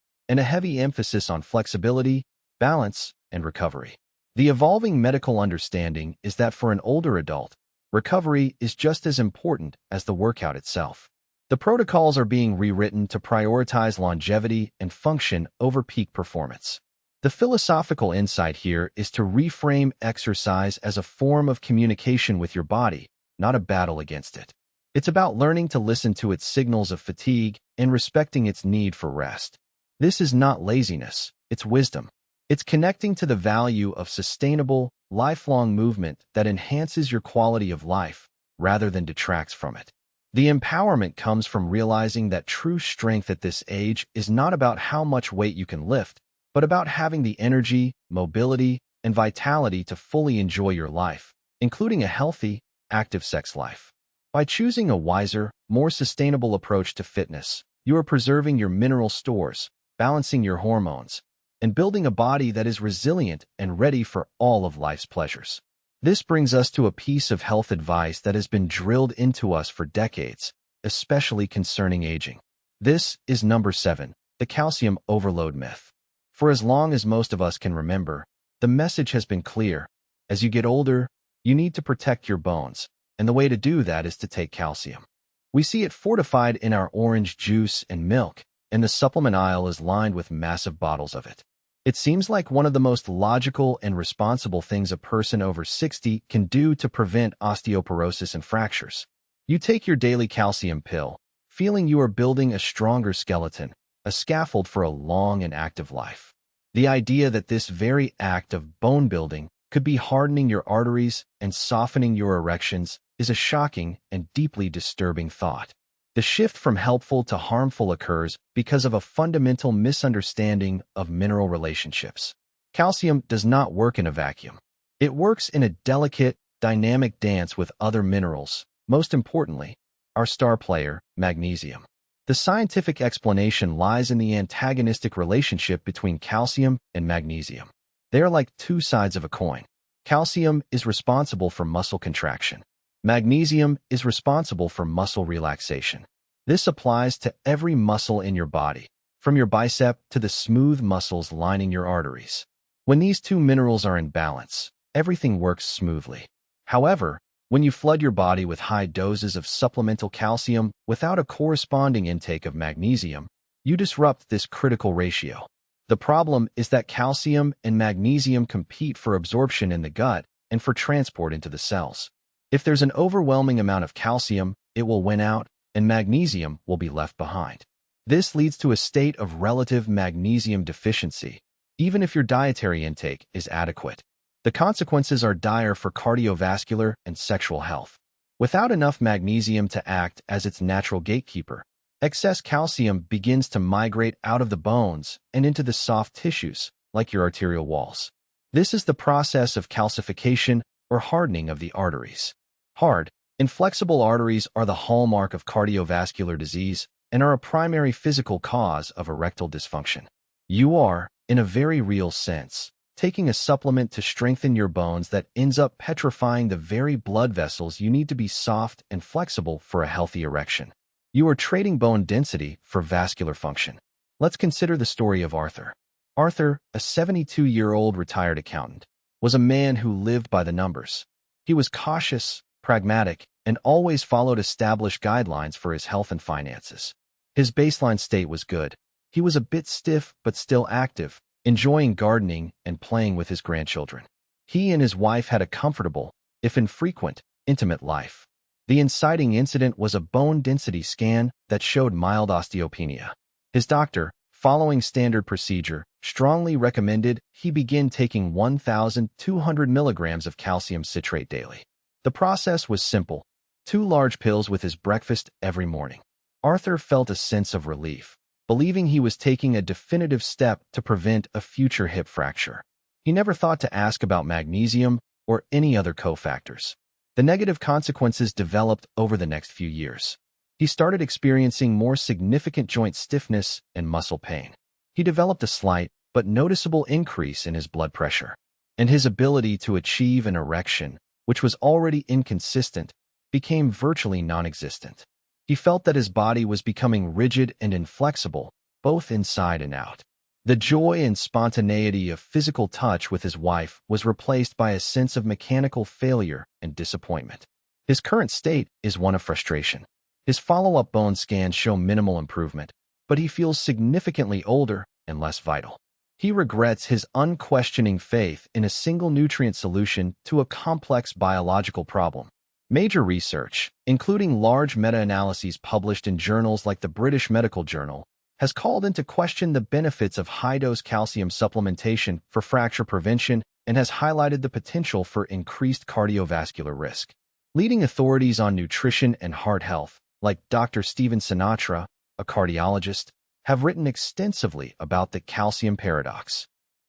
and a heavy emphasis on flexibility, balance, and recovery. The evolving medical understanding is that for an older adult, recovery is just as important as the workout itself. The protocols are being rewritten to prioritize longevity and function over peak performance. The philosophical insight here is to reframe exercise as a form of communication with your body, not a battle against it. It's about learning to listen to its signals of fatigue and respecting its need for rest. This is not laziness, it's wisdom. It's connecting to the value of sustainable, lifelong movement that enhances your quality of life rather than detracts from it. The empowerment comes from realizing that true strength at this age is not about how much weight you can lift, but about having the energy, mobility, and vitality to fully enjoy your life, including a healthy, active sex life. By choosing a wiser, more sustainable approach to fitness, you are preserving your mineral stores, balancing your hormones, and building a body that is resilient and ready for all of life's pleasures. This brings us to a piece of health advice that has been drilled into us for decades, especially concerning aging. This is number 7, the calcium overload myth. For as long as most of us can remember, the message has been clear. As you get older, you need to protect your bones, and the way to do that is to take calcium. We see it fortified in our orange juice and milk, and the supplement aisle is lined with massive bottles of it. It seems like one of the most logical and responsible things a person over 60 can do to prevent osteoporosis and fractures. You take your daily calcium pill, feeling you are building a stronger skeleton, a scaffold for a long and active life. The idea that this very act of bone building could be hardening your arteries and softening your erections is a shocking and deeply disturbing thought. The shift from helpful to harmful occurs because of a fundamental misunderstanding of mineral relationships. Calcium does not work in a vacuum. It works in a delicate, dynamic dance with other minerals, most importantly, our star player, magnesium. The scientific explanation lies in the antagonistic relationship between calcium and magnesium. They are like two sides of a coin. Calcium is responsible for muscle contraction. Magnesium is responsible for muscle relaxation. This applies to every muscle in your body, from your bicep to the smooth muscles lining your arteries. When these two minerals are in balance, everything works smoothly. However, when you flood your body with high doses of supplemental calcium without a corresponding intake of magnesium, you disrupt this critical ratio. The problem is that calcium and magnesium compete for absorption in the gut and for transport into the cells. If there's an overwhelming amount of calcium, it will win out, and magnesium will be left behind. This leads to a state of relative magnesium deficiency, even if your dietary intake is adequate. The consequences are dire for cardiovascular and sexual health. Without enough magnesium to act as its natural gatekeeper, excess calcium begins to migrate out of the bones and into the soft tissues, like your arterial walls. This is the process of calcification or hardening of the arteries. Hard, inflexible arteries are the hallmark of cardiovascular disease and are a primary physical cause of erectile dysfunction. You are, in a very real sense, taking a supplement to strengthen your bones that ends up petrifying the very blood vessels you need to be soft and flexible for a healthy erection. You are trading bone density for vascular function. Let's consider the story of Arthur. Arthur, a 72-year-old retired accountant, was a man who lived by the numbers. He was cautious, pragmatic, and always followed established guidelines for his health and finances. His baseline state was good. He was a bit stiff but still active, enjoying gardening and playing with his grandchildren. He and his wife had a comfortable, if infrequent, intimate life. The inciting incident was a bone density scan that showed mild osteopenia. His doctor, following standard procedure, strongly recommended he begin taking 1,200 milligrams of calcium citrate daily. The process was simple: 2 large pills with his breakfast every morning. Arthur felt a sense of relief, believing he was taking a definitive step to prevent a future hip fracture. He never thought to ask about magnesium or any other cofactors. The negative consequences developed over the next few years. He started experiencing more significant joint stiffness and muscle pain. He developed a slight but noticeable increase in his blood pressure, and his ability to achieve an erection, which was already inconsistent, became virtually non-existent. He felt that his body was becoming rigid and inflexible, both inside and out. The joy and spontaneity of physical touch with his wife was replaced by a sense of mechanical failure and disappointment. His current state is one of frustration. His follow-up bone scans show minimal improvement, but he feels significantly older and less vital. He regrets his unquestioning faith in a single nutrient solution to a complex biological problem. Major research, including large meta-analyses published in journals like the British Medical Journal, has called into question the benefits of high-dose calcium supplementation for fracture prevention and has highlighted the potential for increased cardiovascular risk. Leading authorities on nutrition and heart health, like Dr. Stephen Sinatra, a cardiologist, have written extensively about the calcium paradox.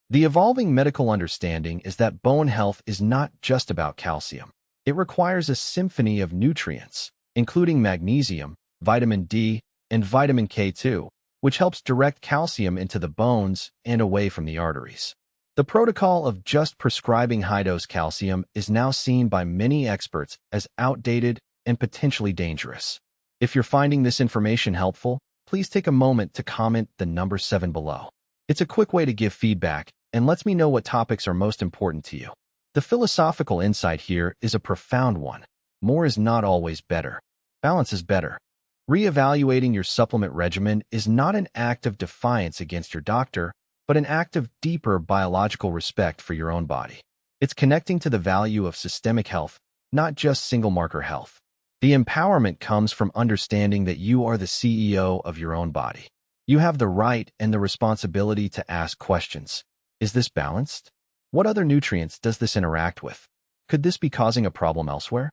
The evolving medical understanding is that bone health is not just about calcium. It requires a symphony of nutrients, including magnesium, vitamin D, and vitamin K2, which helps direct calcium into the bones and away from the arteries. The protocol of just prescribing high-dose calcium is now seen by many experts as outdated and potentially dangerous. If you're finding this information helpful, please take a moment to comment the number 7 below. It's a quick way to give feedback and lets me know what topics are most important to you. The philosophical insight here is a profound one. More is not always better. Balance is better. Reevaluating your supplement regimen is not an act of defiance against your doctor, but an act of deeper biological respect for your own body. It's connecting to the value of systemic health, not just single-marker health. The empowerment comes from understanding that you are the CEO of your own body. You have the right and the responsibility to ask questions. Is this balanced? What other nutrients does this interact with? Could this be causing a problem elsewhere?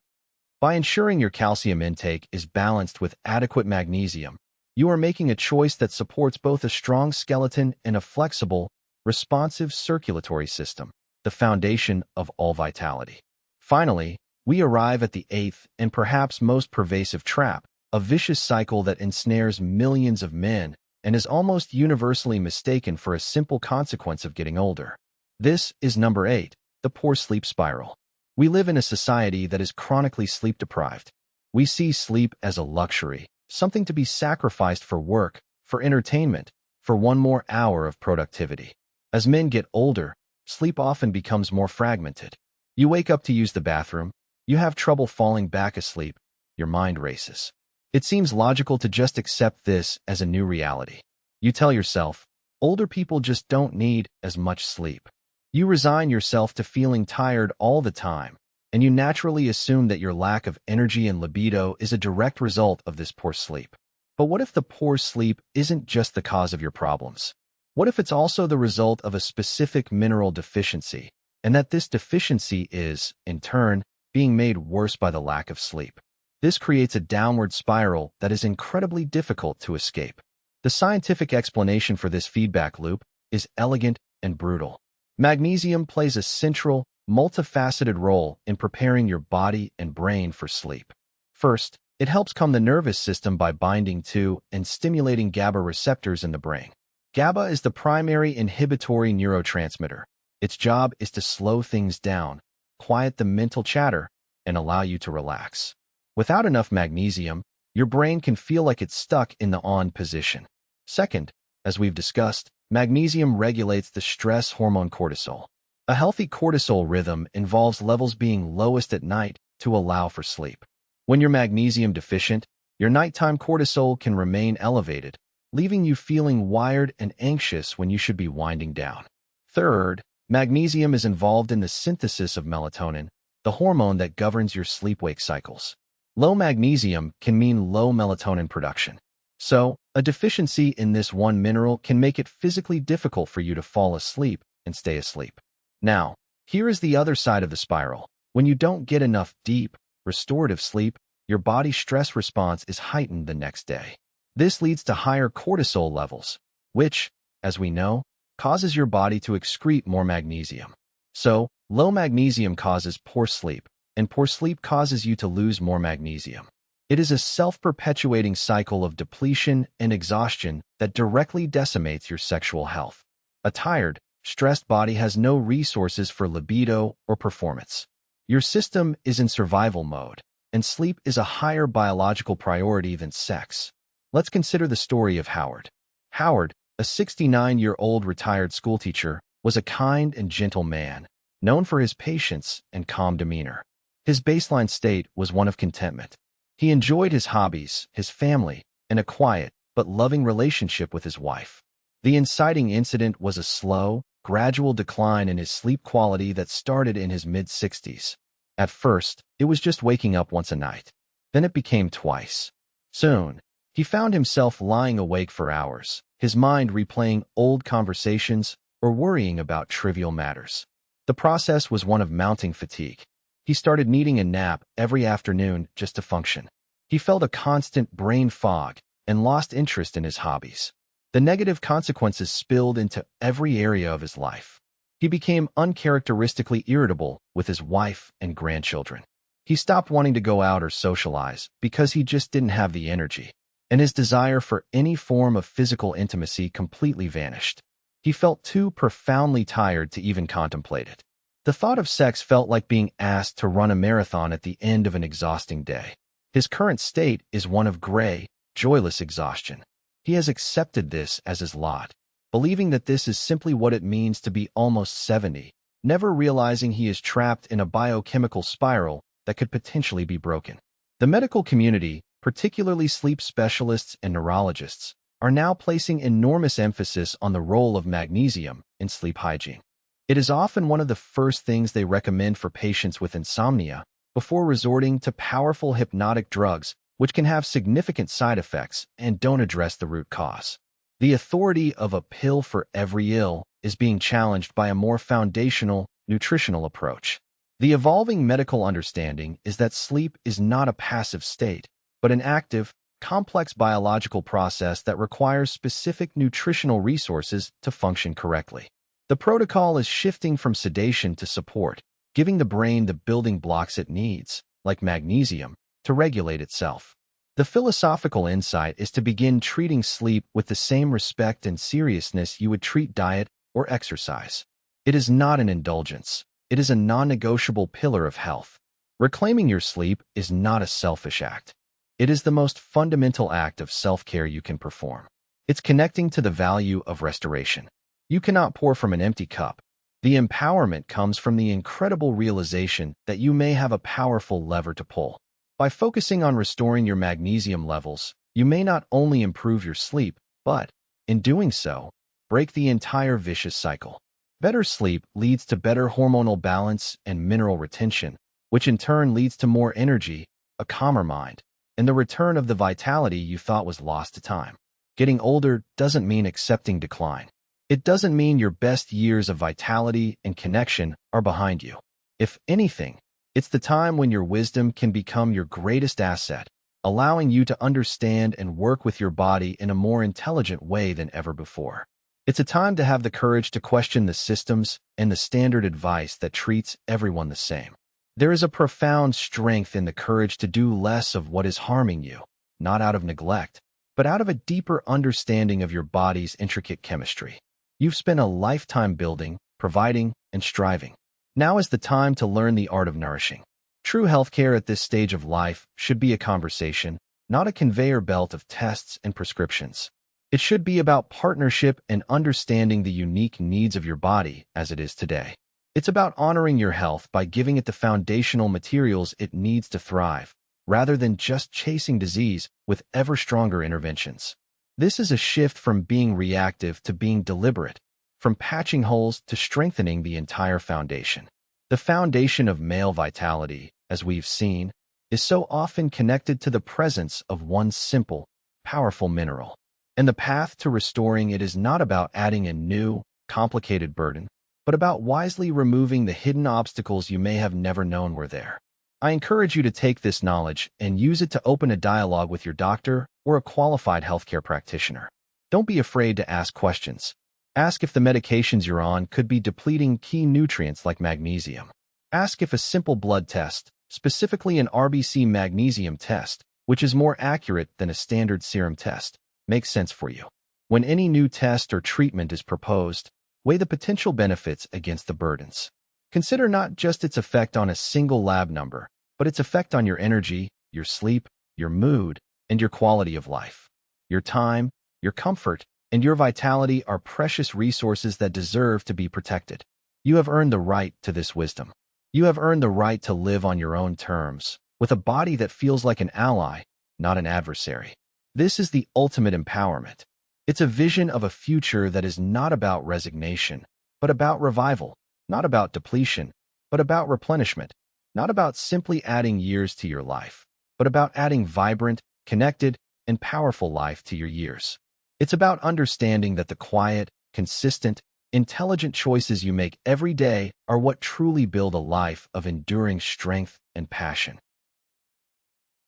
By ensuring your calcium intake is balanced with adequate magnesium, you are making a choice that supports both a strong skeleton and a flexible, responsive circulatory system, the foundation of all vitality. Finally, we arrive at the eighth and perhaps most pervasive trap, a vicious cycle that ensnares millions of men and is almost universally mistaken for a simple consequence of getting older. This is number 8, the poor sleep spiral. We live in a society that is chronically sleep-deprived. We see sleep as a luxury, something to be sacrificed for work, for entertainment, for one more hour of productivity. As men get older, sleep often becomes more fragmented. You wake up to use the bathroom, you have trouble falling back asleep, your mind races. It seems logical to just accept this as a new reality. You tell yourself, older people just don't need as much sleep. You resign yourself to feeling tired all the time, and you naturally assume that your lack of energy and libido is a direct result of this poor sleep. But what if the poor sleep isn't just the cause of your problems? What if it's also the result of a specific mineral deficiency, and that this deficiency is, in turn, being made worse by the lack of sleep? This creates a downward spiral that is incredibly difficult to escape. The scientific explanation for this feedback loop is elegant and brutal. Magnesium plays a central, multifaceted role in preparing your body and brain for sleep. First, it helps calm the nervous system by binding to and stimulating GABA receptors in the brain. GABA is the primary inhibitory neurotransmitter. Its job is to slow things down, quiet the mental chatter, and allow you to relax. Without enough magnesium, your brain can feel like it's stuck in the on position. Second, as we've discussed, magnesium regulates the stress hormone cortisol. A healthy cortisol rhythm involves levels being lowest at night to allow for sleep. When you're magnesium deficient, your nighttime cortisol can remain elevated, leaving you feeling wired and anxious when you should be winding down. Third, magnesium is involved in the synthesis of melatonin, the hormone that governs your sleep-wake cycles. Low magnesium can mean low melatonin production. So, a deficiency in this one mineral can make it physically difficult for you to fall asleep and stay asleep. Now, here is the other side of the spiral. When you don't get enough deep, restorative sleep, your body's stress response is heightened the next day. This leads to higher cortisol levels, which, as we know, causes your body to excrete more magnesium. So, low magnesium causes poor sleep, and poor sleep causes you to lose more magnesium. It is a self-perpetuating cycle of depletion and exhaustion that directly decimates your sexual health. A tired, stressed body has no resources for libido or performance. Your system is in survival mode, and sleep is a higher biological priority than sex. Let's consider the story of Howard. Howard, a 69-year-old retired schoolteacher, was a kind and gentle man, known for his patience and calm demeanor. His baseline state was one of contentment. He enjoyed his hobbies, his family, and a quiet but loving relationship with his wife. The inciting incident was a slow, gradual decline in his sleep quality that started in his mid-60s. At first, it was just waking up once a night. Then it became twice. Soon, he found himself lying awake for hours, his mind replaying old conversations or worrying about trivial matters. The process was one of mounting fatigue. He started needing a nap every afternoon just to function. He felt a constant brain fog and lost interest in his hobbies. The negative consequences spilled into every area of his life. He became uncharacteristically irritable with his wife and grandchildren. He stopped wanting to go out or socialize because he just didn't have the energy, and his desire for any form of physical intimacy completely vanished. He felt too profoundly tired to even contemplate it. The thought of sex felt like being asked to run a marathon at the end of an exhausting day. His current state is one of gray, joyless exhaustion. He has accepted this as his lot, believing that this is simply what it means to be almost 70, never realizing he is trapped in a biochemical spiral that could potentially be broken. The medical community, particularly sleep specialists and neurologists, are now placing enormous emphasis on the role of magnesium in sleep hygiene. It is often one of the first things they recommend for patients with insomnia before resorting to powerful hypnotic drugs, which can have significant side effects and don't address the root cause. The authority of a pill for every ill is being challenged by a more foundational, nutritional approach. The evolving medical understanding is that sleep is not a passive state, but an active, complex biological process that requires specific nutritional resources to function correctly. The protocol is shifting from sedation to support, giving the brain the building blocks it needs, like magnesium, to regulate itself. The philosophical insight is to begin treating sleep with the same respect and seriousness you would treat diet or exercise. It is not an indulgence. It is a non-negotiable pillar of health. Reclaiming your sleep is not a selfish act. It is the most fundamental act of self-care you can perform. It's connecting to the value of restoration. You cannot pour from an empty cup. The empowerment comes from the incredible realization that you may have a powerful lever to pull. By focusing on restoring your magnesium levels, you may not only improve your sleep, but, in doing so, break the entire vicious cycle. Better sleep leads to better hormonal balance and mineral retention, which in turn leads to more energy, a calmer mind, and the return of the vitality you thought was lost to time. Getting older doesn't mean accepting decline. It doesn't mean your best years of vitality and connection are behind you. If anything, it's the time when your wisdom can become your greatest asset, allowing you to understand and work with your body in a more intelligent way than ever before. It's a time to have the courage to question the systems and the standard advice that treats everyone the same. There is a profound strength in the courage to do less of what is harming you, not out of neglect, but out of a deeper understanding of your body's intricate chemistry. You've spent a lifetime building, providing, and striving. Now is the time to learn the art of nourishing. True healthcare at this stage of life should be a conversation, not a conveyor belt of tests and prescriptions. It should be about partnership and understanding the unique needs of your body as it is today. It's about honoring your health by giving it the foundational materials it needs to thrive, rather than just chasing disease with ever stronger interventions. This is a shift from being reactive to being deliberate, from patching holes to strengthening the entire foundation. The foundation of male vitality, as we've seen, is so often connected to the presence of one simple, powerful mineral. And the path to restoring it is not about adding a new, complicated burden, but about wisely removing the hidden obstacles you may have never known were there. I encourage you to take this knowledge and use it to open a dialogue with your doctor or a qualified healthcare practitioner. Don't be afraid to ask questions. Ask if the medications you're on could be depleting key nutrients like magnesium. Ask if a simple blood test, specifically an RBC magnesium test, which is more accurate than a standard serum test, makes sense for you. When any new test or treatment is proposed, weigh the potential benefits against the burdens. Consider not just its effect on a single lab number, but its effect on your energy, your sleep, your mood, and your quality of life. Your time, your comfort, and your vitality are precious resources that deserve to be protected. You have earned the right to this wisdom. You have earned the right to live on your own terms, with a body that feels like an ally, not an adversary. This is the ultimate empowerment. It's a vision of a future that is not about resignation, but about revival. Not about depletion, but about replenishment. Not about simply adding years to your life, but about adding vibrant, connected, and powerful life to your years. It's about understanding that the quiet, consistent, intelligent choices you make every day are what truly build a life of enduring strength and passion.